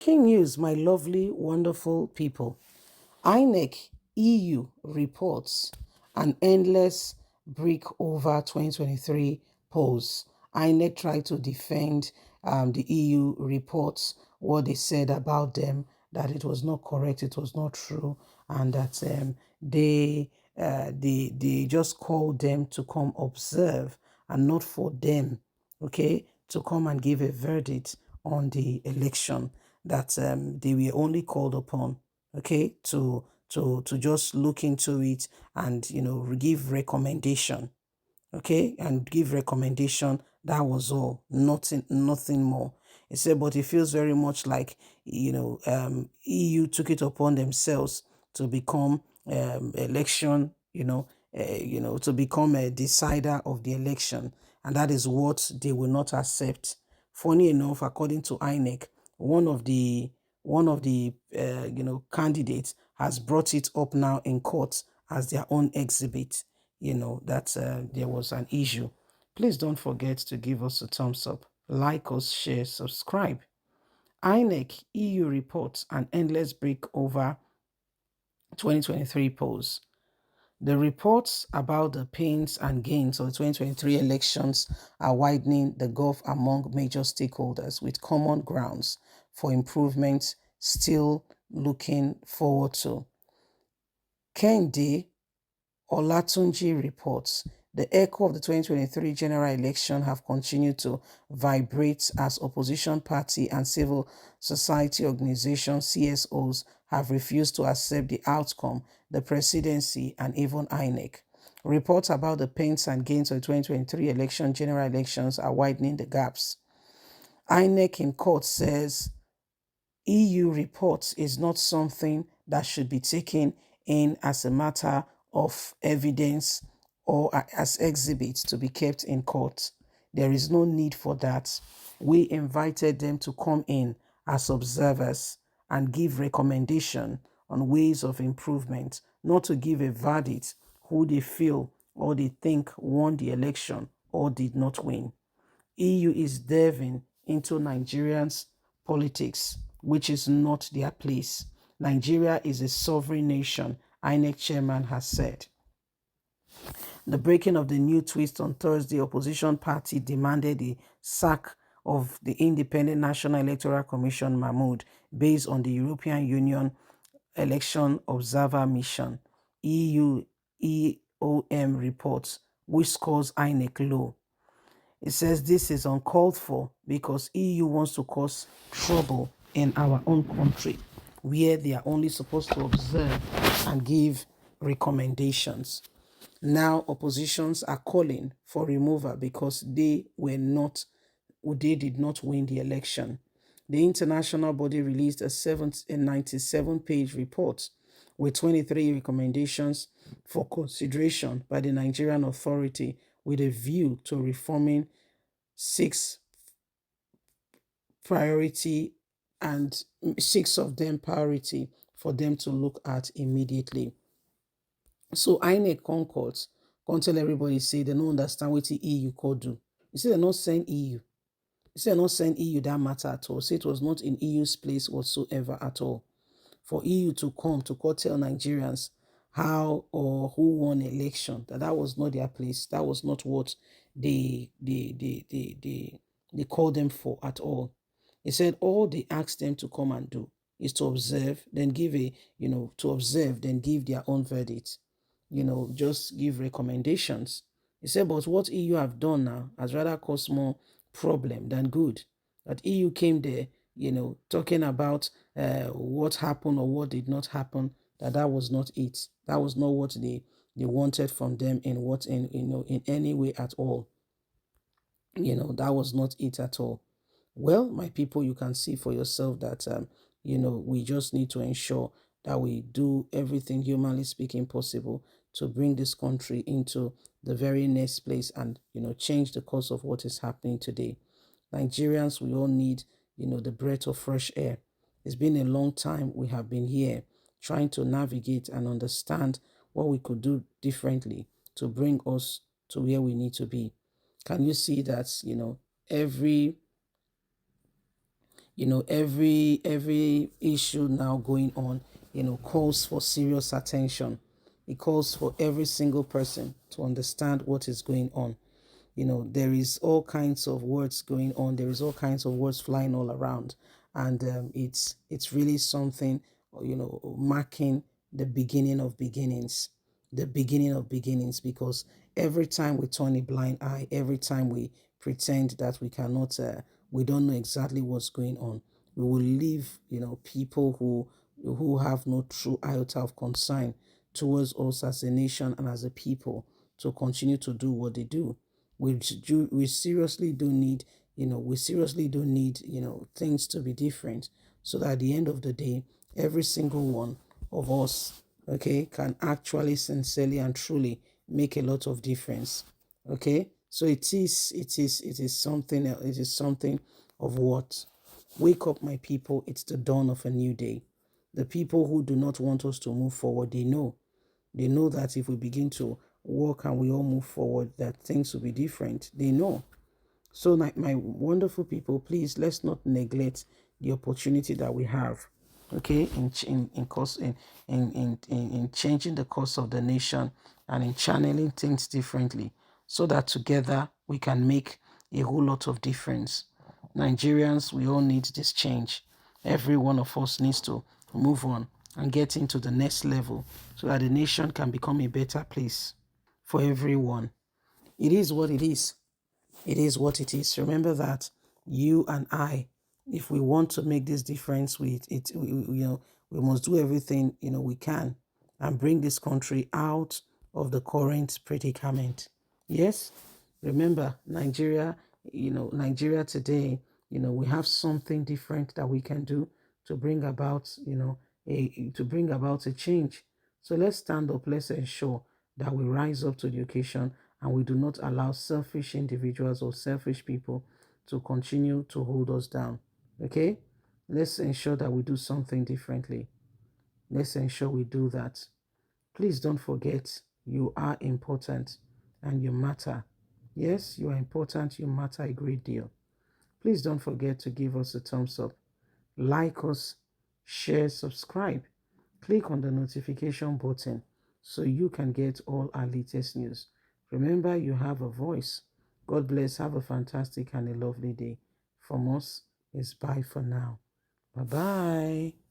Breaking news, my lovely, wonderful people. Inec EU reports an endless brick over 2023 polls. Inec tried to defend the EU reports, what they said about them, that it was not correct, it was not true, and that they just called them to come observe and not for them, okay, to come and give a verdict on the election, that they were only called upon, okay, to just look into it and give recommendation, okay, and give recommendation. That was all, nothing more. He said, but it feels very much like EU took it upon themselves to become election, to become a decider of the election, and that is what they will not accept. Funny enough, according to INEC, one of the candidates has brought it up now in court as their own exhibit, that there was an issue. Please don't forget to give us a thumbs up, like us, share, subscribe. INEC EU reports an endless break over 2023 polls. The reports about the pains and gains of the 2023 elections are widening the gulf among major stakeholders, with common grounds for improvement still looking forward to. Kende Olatunji reports the echo of the 2023 general election have continued to vibrate as opposition party and civil society organizations, CSOs, have refused to accept the outcome, the presidency, and even INEC. Reports about the pains and gains of the 2023 general elections are widening the gaps. INEC in court says EU reports is not something that should be taken in as a matter of evidence or as exhibits to be kept in court. There is no need for that. We invited them to come in as observers and give recommendation on ways of improvement, not to give a verdict who they feel or they think won the election or did not win. EU is delving into Nigerians' politics, which is not their place. Nigeria is a sovereign nation, INEC chairman has said. The breaking of the new twist on Thursday, opposition party demanded the sack of the Independent National Electoral Commission Mahmoud based on the European Union Election Observer Mission. EU EOM reports, which scores INEC low. It says this is uncalled for because EU wants to cause trouble in our own country, where they are only supposed to observe and give recommendations. Now oppositions are calling for removal because they did not win the election. The international body released a 97-page report with 23 recommendations for consideration by the Nigerian authority, with a view to reforming 6 priority, and 6 of them priority for them to look at immediately. So INEC Concords can't tell everybody say they don't understand what the EU could do. You see, they're not saying EU. You see, they're not saying EU that matter at all. Say it was not in EU's place whatsoever at all. For EU to come to go tell Nigerians how or who won election, that was not their place. That was not what they called them for at all. He said all they asked them to come and do is to observe, then give then give their own verdict. Just give recommendations. He said, but what EU have done now has rather caused more problem than good. That EU came there, talking about what happened or what did not happen, that was not it. That was not what they wanted from them in any way at all. That was not it at all. Well, my people, you can see for yourself that, we just need to ensure that we do everything humanly speaking possible to bring this country into the very next place and, change the course of what is happening today. Nigerians, we all need, the breath of fresh air. It's been a long time we have been here trying to navigate and understand what we could do differently to bring us to where we need to be. Can you see that, every Every issue now going on, calls for serious attention. It calls for every single person to understand what is going on. There is all kinds of words going on. There is all kinds of words flying all around, and it's really something, marking the beginning of beginnings, because every time we turn a blind eye, every time we pretend that we don't know exactly what's going on, we will leave, people who have no true iota of concern towards us as a nation and as a people to continue to do what they do. We seriously do need, things to be different, so that at the end of the day, every single one of us, okay, can actually sincerely and truly make a lot of difference. Okay, so it is something of what. Wake up, my people, it's the dawn of a new day. The people who do not want us to move forward, they know that if we begin to work and we all move forward, that things will be different. They know. So, like, my wonderful people, please, let's not neglect the opportunity that we have, okay, in changing the course of the nation, and in channeling things differently, so that together we can make a whole lot of difference. Nigerians, we all need this change. Every one of us needs to move on and get into the next level, so that the nation can become a better place for everyone. It is what it is. It is what it is. Remember that you and I, if we want to make this difference, we must do everything we can, and bring this country out of the current predicament. Yes, remember Nigeria today. We have something different that we can do to bring about a change. So let's stand up. Let's ensure that we rise up to the occasion, and we do not allow selfish individuals or selfish people to continue to hold us down. Okay? Let's ensure that we do something differently. Let's ensure we do that. Please don't forget, you are important and you matter. Yes, you are important, you matter a great deal. Please don't forget to give us a thumbs up, like us, share, subscribe. Click on the notification button so you can get all our latest news. Remember, you have a voice. God bless. Have a fantastic and a lovely day. From us, it's bye for now. Bye bye.